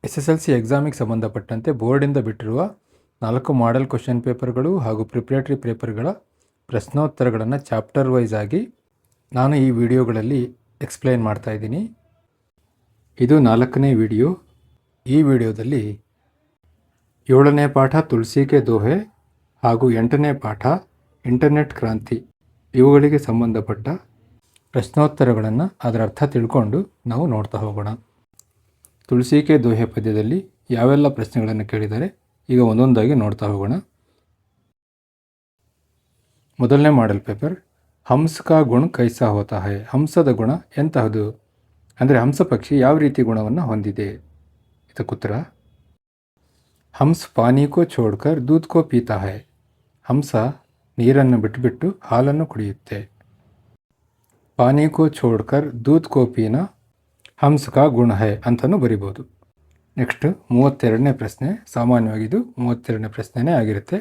SSLC ಎಕ್ಸಾಮಿಗೆ ಸಂಬಂಧಪಟ್ಟಂತೆ ಬೋರ್ಡಿಂದ ಬಿಟ್ಟಿರುವ 4 model question ಪೇಪರ್ಗಳು ಹಾಗೂ ಪ್ರಿಪ್ರೇಟರಿ ಪೇಪರ್ಗಳ ಪ್ರಶ್ನೋತ್ತರಗಳನ್ನು ಚಾಪ್ಟರ್ ವೈಸ್ ಆಗಿ ನಾನು ಈ ವಿಡಿಯೋಗಳಲ್ಲಿ ಎಕ್ಸ್ಪ್ಲೇನ್ ಮಾಡ್ತಾ ಇದ್ದೀನಿ. ಇದು 4ನೇ ವಿಡಿಯೋ. ಈ ವಿಡಿಯೋದಲ್ಲಿ 7ನೇ ಪಾಠ ತುಳಸಿ ಕೆ ದೋಹೆ ಹಾಗೂ 8ನೇ ಪಾಠ ಇಂಟರ್ನೆಟ್ ಕ್ರಾಂತಿ ಇವುಗಳಿಗೆ ಸಂಬಂಧಪಟ್ಟ ಪ್ರಶ್ನೋತ್ತರಗಳನ್ನು ಅದರ ಅರ್ಥ ತಿಳ್ಕೊಂಡು ನಾವು ನೋಡ್ತಾ ಹೋಗೋಣ. ತುಳಸಿ ಕೆ ದೋಹೆ ಪದ್ಯದಲ್ಲಿ ಯಾವೆಲ್ಲ ಪ್ರಶ್ನೆಗಳನ್ನು ಕೇಳಿದ್ದಾರೆ ಈಗ ಒಂದೊಂದಾಗಿ ನೋಡ್ತಾ ಹೋಗೋಣ. ಮೊದಲನೇ ಮಾಡೆಲ್ ಪೇಪರ್, ಹಂಸ ಕಾ ಗುಣ ಕೈಸಾ ಹೋತಾ ಹೈ. ಹಂಸದ ಗುಣ ಎಂತಹದು ಅಂದರೆ ಹಂಸ ಪಕ್ಷಿ ಯಾವ ರೀತಿ ಗುಣವನ್ನು ಹೊಂದಿದೆ. ಇದಕ್ಕುತ್ತರ, ಹಂಸ ಪಾನಿ ಕೋ ಛೋಡ್ಕರ್ ದೂದ್ ಕೋ ಪೀತಾ ಹೈ. ಹಂಸ ನೀರನ್ನು ಬಿಟ್ಟುಬಿಟ್ಟು ಹಾಲನ್ನು ಕುಡಿಯುತ್ತೆ. ಪಾನಿ ಕೋ ಛೋಡ್ಕರ್ ದೂದ್ ಕೋ ಪೀನಾ ಹಂಸ ಕಾ ಗುಣ ಹೈ ಅಂತಲೂ ಬರಿಬೋದು. ನೆಕ್ಸ್ಟ್ 32ನೇ ಪ್ರಶ್ನೆ, ಸಾಮಾನ್ಯವಾಗಿ ಇದು 32ನೇ ಪ್ರಶ್ನೆನೇ ಆಗಿರುತ್ತೆ.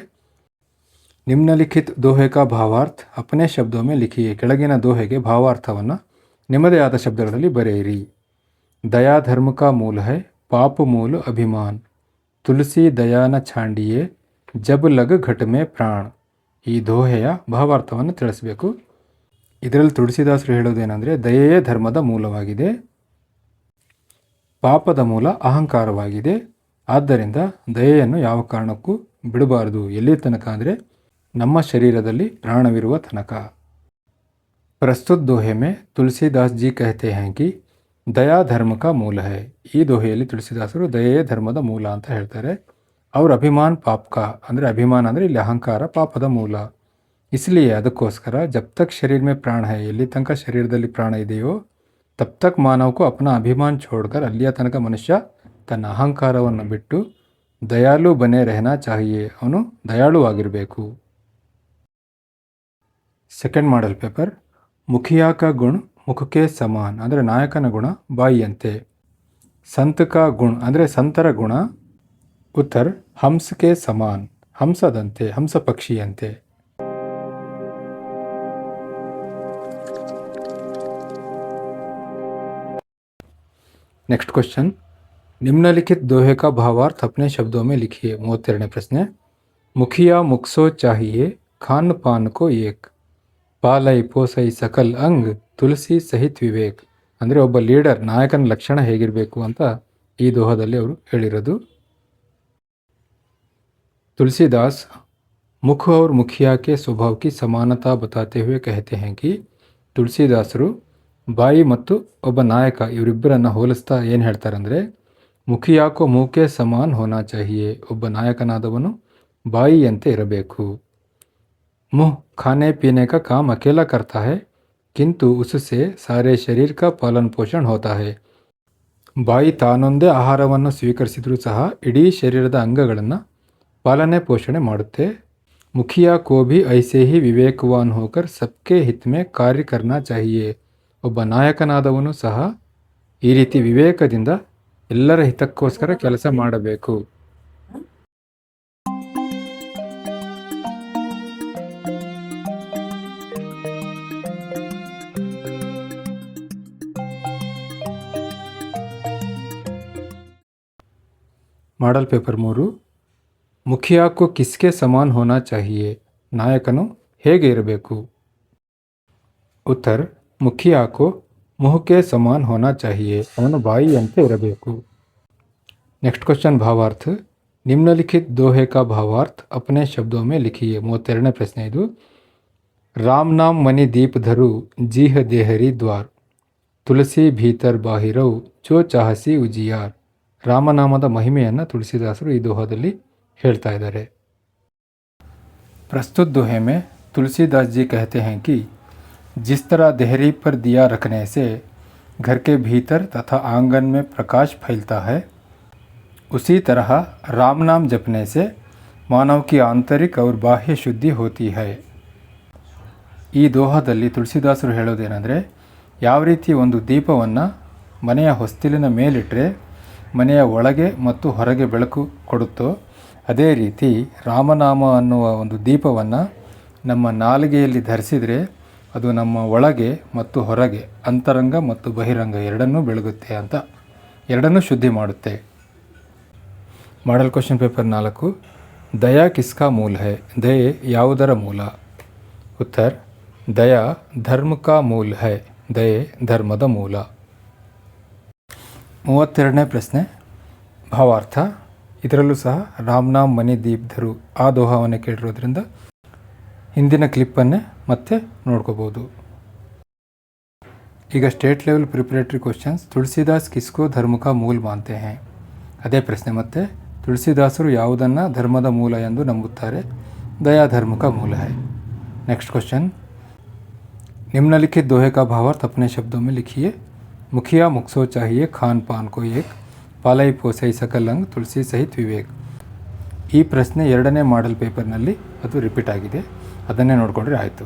ನಿಮ್ನಲಿಖಿತ್ ದೋಹೆ ಕಾ ಭಾವಾರ್ಥ ಅಪನೇ ಶಬ್ದೋ ಮೇ ಲಿಖಿಯೇ. ಕೆಳಗಿನ ದೋಹೆಗೆ ಭಾವಾರ್ಥವನ್ನು ನಿಮ್ಮದೇ ಆದ ಶಬ್ದಗಳಲ್ಲಿ ಬರೆಯಿರಿ. ದಯಾ ಧರ್ಮ ಕಾ ಮೂಲ ಹೈ, ಪಾಪ ಮೂಲ ಅಭಿಮಾನ್. ತುಳಸಿ ದಯಾನ ಛಾಂಡಿಯೇ, ಜಬ್ ಲಗ್ ಘಟ್ ಮೇ ಪ್ರಾಣ. ಈ ದೋಹೆಯ ಭಾವಾರ್ಥವನ್ನು ತಿಳಿಸಬೇಕು. ಇದರಲ್ಲಿ ತುಳಸಿದಾಸರು ಹೇಳೋದೇನೆಂದರೆ, ದಯೆಯೇ ಧರ್ಮದ ಮೂಲವಾಗಿದೆ, ಪಾಪದ ಮೂಲ ಅಹಂಕಾರವಾಗಿದೆ. ಆದ್ದರಿಂದ ದಯೆಯನ್ನು ಯಾವ ಕಾರಣಕ್ಕೂ ಬಿಡಬಾರದು. ಎಲ್ಲಿ ತನಕ ಅಂದರೆ ನಮ್ಮ ಶರೀರದಲ್ಲಿ ಪ್ರಾಣವಿರುವ ತನಕ. ಪ್ರಸ್ತುತ ದೋಹೆ ಮೇ ತುಳಸಿದಾಸ್ ಜಿ ಕಹತೆ ಹೈ ಕಿ ದಯಾ ಧರ್ಮ ಕಾ ಮೂಲ ಹೈ. ಈ ದೋಹೆಯಲ್ಲಿ ತುಳಸಿದಾಸರು ದಯೆಯೇ ಧರ್ಮದ ಮೂಲ ಅಂತ ಹೇಳ್ತಾರೆ. ಅವ್ರ ಅಭಿಮಾನ್ ಪಾಪ ಕಾ ಅಂದರೆ ಅಭಿಮಾನ ಅಂದರೆ ಇಲ್ಲಿ ಅಹಂಕಾರ ಪಾಪದ ಮೂಲ. ಇಸ್ಲಿಯೇ ಅದಕ್ಕೋಸ್ಕರ ಜಬ್ ತಕ್ ಶರೀರ ಮೇ ಪ್ರಾಣ ಹೈ, ಎಲ್ಲಿ ತನಕ ಶರೀರದಲ್ಲಿ ಪ್ರಾಣ ಇದೆಯೋ ತಬ್ ತಕ್ ಮಾನವಕ್ಕೂ ಅಪನ ಅಭಿಮಾನ್ ಛೋಡ್ಕರ್, ಅಲ್ಲಿಯ ತನಕ ಮನುಷ್ಯ ತನ್ನ ಅಹಂಕಾರವನ್ನು ಬಿಟ್ಟು ದಯಾಳು ಬನೆ ರೆಹನಾ ಚಾಹಿಯೇ, ಅವನು ದಯಾಳುವಾಗಿರಬೇಕು. ಸೆಕೆಂಡ್ ಮಾಡೆಲ್ ಪೇಪರ್, ಮುಖಿಯಾ ಕಾ ಗುಣ ಮುಖಕ್ಕೆ ಸಮಾನ್ ಅಂದರೆ ನಾಯಕನ ಗುಣ ಬಾಯಿಯಂತೆ. ಸಂತ ಕಾ ಗುಣ ಅಂದರೆ ಸಂತರ ಗುಣ. ಉತ್ತರ, ಹಂಸಕ್ಕೆ ಸಮಾನ್, ಹಂಸದಂತೆ, ಹಂಸ ಪಕ್ಷಿಯಂತೆ. ನೆಕ್ಸ್ಟ್ ಕ್ವಶನ್, ನಿಮ್ನಲಿಖಿತ್ ದೋಹೆ ಕಾ ಭಾವಾರ್ಥ ಅಪ್ನೆ ಶಬ್ದೋ ಮೇ ಲಿಖಿಯೇ. 32ನೇ ಪ್ರಶ್ನೆ, ಮುಖಿಯಾ ಮುಕ್ಸೋ ಚಾಹಿಯೇ ಖಾನ್ ಪಾನ್ ಕೋ ಏಕ್. ಪಾಲೈ ಪೋಸೈ ಸಕಲ್ ಅಂಗ್ ತುಳಸಿ ಸಹಿತ್ ವಿವೇಕ್. ಅಂದರೆ ಒಬ್ಬ ಲೀಡರ್ ನಾಯಕನ ಲಕ್ಷಣ ಹೇಗಿರಬೇಕು ಅಂತ ಈ ದೋಹದಲ್ಲಿ ಅವರು ಹೇಳಿರೋದು. ತುಳಸಿದಾಸ್ ಮುಖ और ಮುಖಿಯಾ ಕೆ ಸ್ವಭಾವ ಕಿ ಸಮಾನತಾ ಬತಾತೆ ಹುए कहते हैं कि ತುಳಸಿದಾಸರು ಬಾಯಿ ಮತ್ತು ಒಬ್ಬ ನಾಯಕ ಇವರಿಬ್ಬರನ್ನು ಹೋಲಿಸ್ತಾ ಏನು ಹೇಳ್ತಾರೆ ಅಂದರೆ, ಮುಖಿಯಾಕೋ ಮೂಕೆ ಸಮಾನ್ ಹೋನಾ ಚಾಹಿಯೇ. ಒಬ್ಬ ನಾಯಕನಾದವನು ಬಾಯಿಯಂತೆ ಇರಬೇಕು. ಮುಹ್ ಖಾನೆ ಪೀನೆ ಕಾ ಕಾಮ್ ಅಕೇಲಾ ಕರ್ತಾ ಹೈ ಕಿಂತು ಉಸ್ಸೆ ಸಾರೆ ಶರೀರ್ ಕಾ ಪಾಲನ್ ಪೋಷಣ್ ಹೋತಾ ಹೈ. ಬಾಯಿ ತಾನೊಂದೇ ಆಹಾರವನ್ನು ಸ್ವೀಕರಿಸಿದರೂ ಸಹ ಇಡೀ ಶರೀರದ ಅಂಗಗಳನ್ನು ಪಾಲನೆ ಪೋಷಣೆ ಮಾಡುತ್ತೆ. ಮುಖಿಯಾ ಕೋ ಭಿ ಐಸೆ ಹಿ ವಿವೇಕವಾನ್ ಹೋಕರ್ ಸಬ್ಕೆ ಹಿತ್ ಮೇ ಕಾರ್ಯ ಕರ್ನಾ ಚಾಹಿಯೇ. ಒಬ್ಬ ನಾಯಕನಾದವನು ಸಹ ಈ ರೀತಿ ವಿವೇಕದಿಂದ ಎಲ್ಲರ ಹಿತಕ್ಕೋಸ್ಕರ ಕೆಲಸ ಮಾಡಬೇಕು. ಮಾಡೆಲ್ ಪೇಪರ್ 3, ಮುಖಿಯಾ ಕೋ ಕಿಸ್ಕೆ ಸಮಾನ್ ಹೋನಾ ಚಾಹಿಯೇ. ನಾಯಕನು ಹೇಗೆ ಇರಬೇಕು. ಉತ್ತರ, ಮುಖಿಯಾ ಕೋ ಮುಹಕ್ಕೆ ಸಮಾನ್ ಹೋನಾ ಚಾಹಿಯೇ. ಅವನು ಬಾಯಿಯಂತೆ ಇರಬೇಕು. ನೆಕ್ಸ್ಟ್ ಕ್ವಶನ್, ಭಾವಾರ್ಥ ನಿಮ್ನಲಿಖಿತ್ ದೋಹೆ ಕಾ ಭಾವಾರ್ಥ ಅಪನೆ ಶಬ್ದೋ ಮೇ ಲಿಖಿಯೇ. 32ನೇ ಪ್ರಶ್ನೆ ಇದು. ರಾಮ್ ನಾಮ್ ಮನಿ ದೀಪ್ ಧರು ಜೀಹ ದೇಹರಿ ದ್ವಾರ್. ತುಳಸಿ ಭೀತರ್ ಬಾಹಿರೌ ಚೋ ಚಾಹಸಿ ಉಜಿಯಾರ್. ರಾಮನಾಮದ ಮಹಿಮೆಯನ್ನು ತುಳಸಿದಾಸರು ಈ ದೋಹದಲ್ಲಿ ಹೇಳ್ತಾ ಇದ್ದಾರೆ. ಪ್ರಸ್ತುತ ದೋಹೆ ಮೇ ತುಳಸಿದಾಸ್ ಜಿ ಕಹತೆ ಹೈ ಕಿ जिस तरह देहरी पर दिया रखने से घर के भीतर तथा आंगन में प्रकाश फैलता है, उसी तरह राम नाम जपने से मानव की आंतरिक और बाह्य शुद्धि होती है. ಈ ದೋಹದಲ್ಲಿ ತುಳಸಿದಾಸರು ಹೇಳೋದೇನೆಂದರೆ, ಯಾವ ರೀತಿ ಒಂದು ದೀಪವನ್ನು ಮನೆಯ ಹೊಸ್ತಿಲಿನ ಮೇಲಿಟ್ಟರೆ ಮನೆಯ ಒಳಗೆ ಮತ್ತು ಹೊರಗೆ ಬೆಳಕು ಕೊಡುತ್ತೋ, ಅದೇ ರೀತಿ ರಾಮನಾಮ ಅನ್ನುವ ಒಂದು ದೀಪವನ್ನು ನಮ್ಮ ನಾಲಿಗೆಯಲ್ಲಿ ಧರಿಸಿದರೆ ಅದು ನಮ್ಮ ಒಳಗೆ ಮತ್ತು ಹೊರಗೆ, ಅಂತರಂಗ ಮತ್ತು ಬಹಿರಂಗ ಎರಡನ್ನೂ ಬೆಳಗುತ್ತೆ ಅಂತ, ಎರಡನ್ನೂ ಶುದ್ಧಿ ಮಾಡುತ್ತೆ. ಮಾಡಲ್ ಕ್ವಶನ್ ಪೇಪರ್ 4 ದಯಾ ಕಿಸ್ಕಾ ಮೂಲ ಹೈ ದಯೆ ಯಾವುದರ ಮೂಲ ಉತ್ತರ ದಯಾ ಧರ್ಮ ಕಾ ಮೂಲ ಹೈ ದಯೆ ಧರ್ಮದ ಮೂಲ 32ನೇ ಪ್ರಶ್ನೆ ಭಾವಾರ್ಥ ಇದರಲ್ಲೂ ಸಹ ರಾಮನಾಮ್ ಮನಿ ದೀಪ್ಧರು ಆ ದೋಹಾವನ್ನು ಕೇಳಿರೋದ್ರಿಂದ ಹಿಂದಿನ ಕ್ಲಿಪ್ಪನ್ನೇ ಮತ್ತೆ ನೋಡ್ಕೋಬೋದು. ಈಗ state level preparatory questions Tulsidas ಕಿಸ್ಕೋ ಧರ್ಮ ಕಾ ಮೂಲ ಮಾನ್ತೆ ಹೈ ಅದೇ ಪ್ರಶ್ನೆ ಮತ್ತೆ ತುಳಸಿದಾಸರು ಯಾವುದನ್ನು ಧರ್ಮದ ಮೂಲ ಎಂದು ನಂಬುತ್ತಾರೆ ದಯಾ ಧರ್ಮ ಕಾ ಮೂಲ ಹೈ. नेक्स्ट क्वेश्चन निम्नलिखित दोहे का भावार्थ अपने शब्दों में लिखिए. मुखिया मुखसो चाहिए खान पान को एक पालई पोसई सकल अंग तुलसी सहित विवेक. ಈ ಪ್ರಶ್ನೆ 2ನೇ ಮಾಡೆಲ್ ಪೇಪರ್ನಲ್ಲಿ ಅದು ರಿಪೀಟ್ ಆಗಿದೆ, ಅದನ್ನೇ ನೋಡಿಕೊಂಡ್ರೆ ಆಯಿತು.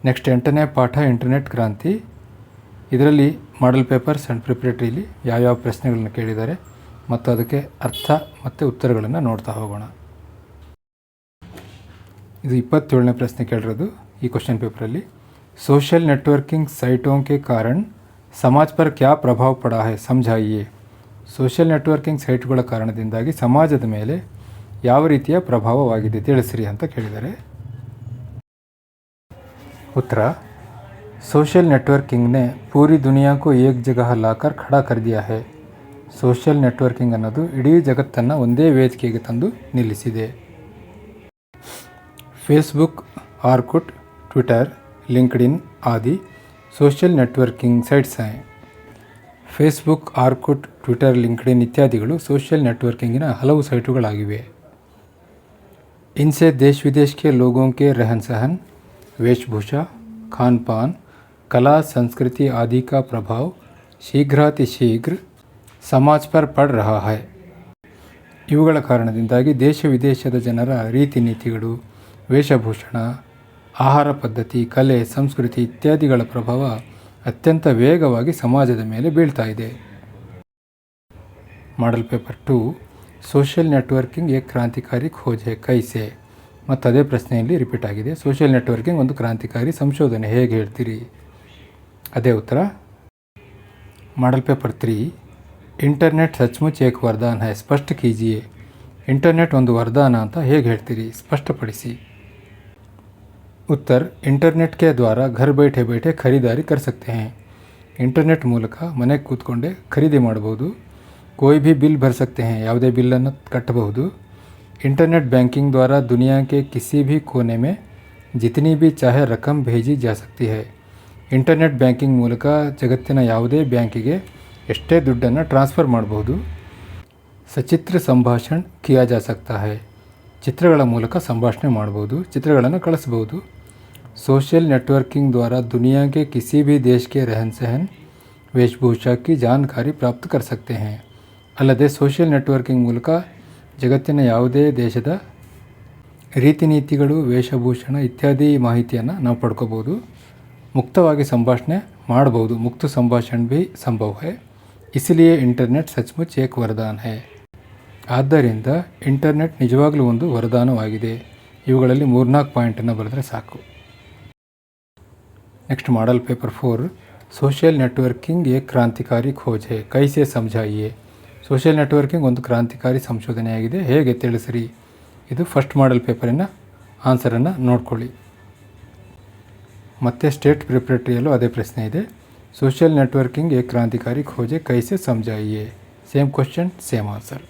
ನೆಕ್ಸ್ಟ್ 8ನೇ ಪಾಠ ಇಂಟರ್ನೆಟ್ ಕ್ರಾಂತಿ. ಇದರಲ್ಲಿ ಮಾಡೆಲ್ ಪೇಪರ್ಸ್ ಆ್ಯಂಡ್ ಪ್ರಿಪ್ರೇಟರಿಲಿ ಯಾವ್ಯಾವ ಪ್ರಶ್ನೆಗಳನ್ನು ಕೇಳಿದ್ದಾರೆ ಮತ್ತು ಅದಕ್ಕೆ ಅರ್ಥ ಮತ್ತು ಉತ್ತರಗಳನ್ನು ನೋಡ್ತಾ ಹೋಗೋಣ. ಇದು 27ನೇ ಪ್ರಶ್ನೆ ಕೇಳಿರೋದು ಈ ಕ್ವಶನ್ ಪೇಪರಲ್ಲಿ. सोशल नेटवर्किंग साइटों के कारण समाज पर क्या प्रभाव पड़ा है समझाइए. ಸೋಷಿಯಲ್ ನೆಟ್ವರ್ಕಿಂಗ್ ಸೈಟ್ಗಳ ಕಾರಣದಿಂದಾಗಿ ಸಮಾಜದ ಮೇಲೆ ಯಾವ ರೀತಿಯ ಪ್ರಭಾವವಾಗಿದೆ ತಿಳಿಸಿರಿ ಅಂತ ಕೇಳಿದ್ದಾರೆ. उत्तर सोशल नेटवर्किंग ने पूरी दुनिया को एक जगह लाकर खड़ा कर दिया है. ಸೋಷಿಯಲ್ ನೆಟ್ವರ್ಕಿಂಗ್ ಅನ್ನೋದು ಇಡೀ ಜಗತ್ತನ್ನು ಒಂದೇ ವೇದಿಕೆಗೆ ತಂದು ನಿಲ್ಲಿಸಿದೆ. ಫೇಸ್ಬುಕ್, ಆರ್ಕುಟ್, ಟ್ವಿಟರ್, ಲಿಂಕ್ಡ್ಇನ್ ಆದಿ ಸೋಷಿಯಲ್ ನೆಟ್ವರ್ಕಿಂಗ್ ಸೈಟ್ಸ್ हैं. ಫೇಸ್ಬುಕ್, ಆರ್ಕುಟ್, ಟ್ವಿಟರ್, ಲಿಂಕ್ಡ್ಇನ್ ಇತ್ಯಾದಿಗಳು ಸೋಷಿಯಲ್ ನೆಟ್ವರ್ಕಿಂಗಿನ ಹಲವು ಸೈಟುಗಳಾಗಿವೆ. इनसे देश विदेश के लोगों के रहन सहन, वेशभूषा, खान पान, कला, संस्कृति आदि का प्रभाव शीघ्रातिशीघ्र समाज पर पड़ रहा है. ಇವುಗಳ ಕಾರಣದಿಂದಾಗಿ ದೇಶ ವಿದೇಶದ ಜನರ ರೀತಿ ನೀತಿಗಳು, ವೇಷಭೂಷಣ, ಆಹಾರ ಪದ್ಧತಿ, ಕಲೆ, ಸಂಸ್ಕೃತಿ ಇತ್ಯಾದಿಗಳ ಪ್ರಭಾವ ಅತ್ಯಂತ ವೇಗವಾಗಿ ಸಮಾಜದ ಮೇಲೆ ಬೀಳ್ತಾ ಇದೆ. ಮಾಡೆಲ್ ಪೇಪರ್ 2 ಸೋಷಿಯಲ್ ನೆಟ್ವರ್ಕಿಂಗ್ ಏಕ್ ಕ್ರಾಂತಿಕಾರಿ ಖೋಜ್ ಹೈ ಕೈಸೆ ಮತ್ತು ಅದೇ ಪ್ರಶ್ನೆಯಲ್ಲಿ ರಿಪೀಟ್ ಆಗಿದೆ. ಸೋಷಿಯಲ್ ನೆಟ್ವರ್ಕಿಂಗ್ ಒಂದು ಕ್ರಾಂತಿಕಾರಿ ಸಂಶೋಧನೆ, ಹೇಗೆ ಹೇಳ್ತೀರಿ? ಅದೇ ಉತ್ತರ. ಮಾಡೆಲ್ ಪೇಪರ್ 3 ಇಂಟರ್ನೆಟ್ ಸಚ್ಮುಚ್ ಏಕ್ ವರದಾನ್ ಹೈ ಸ್ಪಷ್ಟ ಕೀಜಿಯೇ. ಇಂಟರ್ನೆಟ್ ಒಂದು ವರದಾನ ಅಂತ ಹೇಗೆ ಹೇಳ್ತೀರಿ? ಸ್ಪಷ್ಟಪಡಿಸಿ. उत्तर इंटरनेट के द्वारा घर बैठे बैठे खरीदारी कर सकते हैं. ಇಂಟರ್ನೆಟ್ ಮೂಲಕ ಮನೆಗೆ ಕೂತ್ಕೊಂಡೆ ಖರೀದಿ ಮಾಡಬಹುದು. कोई भी बिल भर सकते हैं, ಯಾವುದೇ ಬಿಲ್ಲನ್ನು ಕಟ್ಟಬಹುದು. इंटरनेट बैंकिंग द्वारा दुनिया के किसी भी कोने में जितनी भी चाहे रकम भेजी जा सकती है. ಇಂಟರ್ನೆಟ್ ಬ್ಯಾಂಕಿಂಗ್ ಮೂಲಕ ಜಗತ್ತಿನ ಯಾವುದೇ ಬ್ಯಾಂಕಿಗೆ ಎಷ್ಟೇ ದುಡ್ಡನ್ನು ಟ್ರಾನ್ಸ್ಫರ್ ಮಾಡಬಹುದು. ಸಚಿತ್ರ ಸಂಭಾಷಣ್ ಕಿಯಾ ಜಾ ಸಕ್ತಾ ಹೈ. ಚಿತ್ರಗಳ ಮೂಲಕ ಸಂಭಾಷಣೆ ಮಾಡಬಹುದು, ಚಿತ್ರಗಳನ್ನು ಕಳಿಸಬಹುದು. सोशल नेटवर्किंग द्वारा दुनिया के किसी भी देश के रहन सहन, वेशभूषा की जानकारी प्राप्त कर सकते हैं. ಅಲ್ಲದೆ ಸೋಷಿಯಲ್ ನೆಟ್ವರ್ಕಿಂಗ್ ಮೂಲಕ ಜಗತ್ತಿನ ಯಾವುದೇ ದೇಶದ ರೀತಿ ನೀತಿಗಳು, ವೇಷಭೂಷಣ ಇತ್ಯಾದಿ ಮಾಹಿತಿಯನ್ನು ನಾವು ಪಡ್ಕೋಬೋದು. ಮುಕ್ತವಾಗಿ ಸಂಭಾಷಣೆ ಮಾಡಬಹುದು. ಮುಕ್ತ ಸಂಭಾಷಣೆ ಭಿ ಸಂಭವ ಹೈ. ಇಸ್ಲಿಯೇ ಇಂಟರ್ನೆಟ್ ಸಚ್ಮುಚ್ ಏಕ್ ವರದಾನ್ ಹೈ. ಆದ್ದರಿಂದ ಇಂಟರ್ನೆಟ್ ನಿಜವಾಗಲೂ ಒಂದು ವರದಾನವಾಗಿದೆ. ಇವುಗಳಲ್ಲಿ 3-4 ಪಾಯಿಂಟನ್ನು ಬರೆದರೆ ಸಾಕು. Next model paper 4 social networking एक क्रांतिकारी खोज है कैसे समझाइए. ಸೋಷಿಯಲ್ ನೆಟ್ವರ್ಕಿಂಗ್ ಒಂದು ಕ್ರಾಂತಿಕಾರಿ ಸಂಶೋಧನೆಯಾಗಿದೆ, ಹೇಗೆ ತಿಳಿಸಿರಿ? ಇದು ಫಸ್ಟ್ ಮಾಡೆಲ್ ಪೇಪರಿನ ಆನ್ಸರನ್ನು ನೋಡ್ಕೊಳ್ಳಿ. ಮತ್ತು ಸ್ಟೇಟ್ ಪ್ರಿಪ್ರೇಟರಿಯಲ್ಲೂ ಅದೇ ಪ್ರಶ್ನೆ ಇದೆ. ಸೋಷಿಯಲ್ ನೆಟ್ವರ್ಕಿಂಗ್ ಏಕ್ ಕ್ರಾಂತಿಕಾರಿ ಖೋಜೆ ಕೈಸೆ ಸಮझाइए. Same question same answer.